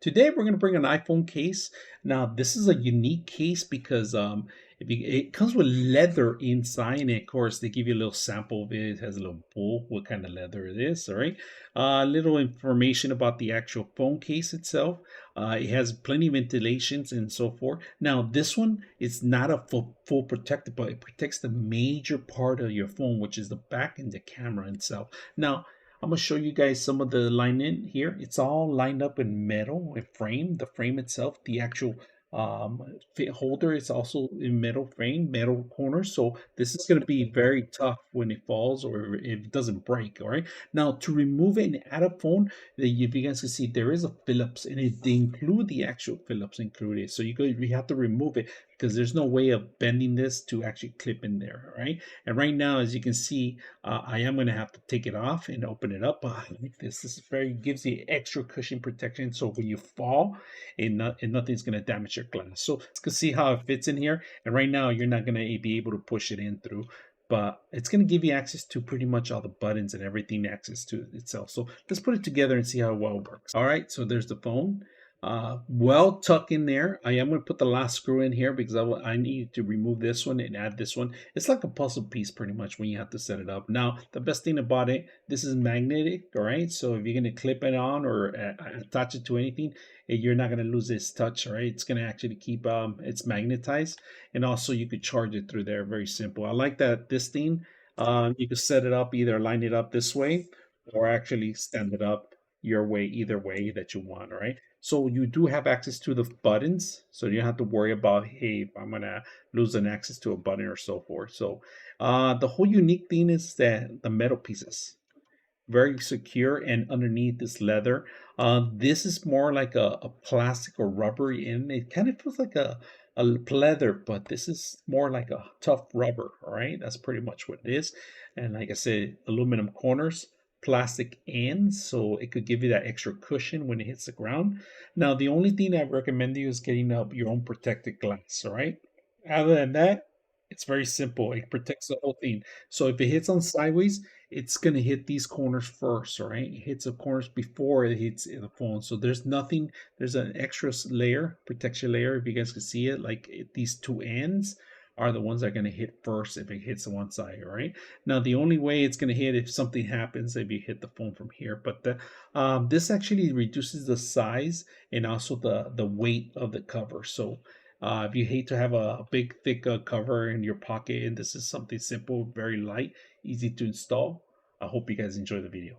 Today we're going to bring an iPhone case. Now this is a unique case because it comes with leather inside, and of course they give you a little sample of it. It has a little bowl, what kind of leather it is. All right, little information about the actual phone case itself. It has plenty of ventilations and so forth. Now this one is not a full protector, but it protects the major part of your phone, which is the back and the camera itself. Now I'm gonna show you guys some of the alignment here. It's all lined up in metal and frame. The frame itself, the actual fit holder is also in metal frame, metal corners. So this is gonna be very tough when it falls or if it doesn't break. All right. Now to remove it and add a phone, if you guys can see, there is a Phillips, and they include the actual Phillips included. So you have to remove it because there's no way of bending this to actually clip in there. All right. And right now, as you can see, I am going to have to take it off and open it up. I like this. This is very gives you extra cushion protection. So when you fall, nothing's going to damage your glass. So let's go see how it fits in here. And right now, you're not going to be able to push it in through, but it's going to give you access to pretty much all the buttons and everything access to itself. So let's put it together and see how well it works. All right, so there's the phone. Well tucked in there. I am going to put the last screw in here because I need to remove this one and add this one. It's like a puzzle piece pretty much when you have to set it up. Now, the best thing about it, this is magnetic, all right? So if you're going to clip it on or attach it to anything, you're not going to lose its touch, all right? It's going to actually keep, it's magnetized. And also you could charge it through there, very simple. I like that this thing, you could set it up, either line it up this way or actually stand it up your way, either way that you want, all right? So you do have access to the buttons, so you don't have to worry about, hey, if I'm gonna lose an access to a button or so forth. So the whole unique thing is that the metal pieces, very secure, and underneath this leather. This is more like a plastic or rubbery, and it kind of feels like a leather, but this is more like a tough rubber. All right, that's pretty much what it is. And like I said, aluminum corners, plastic ends, so it could give you that extra cushion when it hits the ground. Now, the only thing I recommend you is getting up your own protected glass. All right. Other than that, it's very simple. It protects the whole thing. So if it hits on sideways, it's going to hit these corners first, all right? It hits the corners before it hits the phone. So there's nothing, there's an extra layer, protection layer, if you guys can see it, like these two ends are the ones that are going to hit first if it hits one side, all right? Now, the only way it's going to hit if something happens if you hit the phone from here, but this actually reduces the size and also the weight of the cover. So if you hate to have a big, thick cover in your pocket, and this is something simple, very light, easy to install. I hope you guys enjoy the video.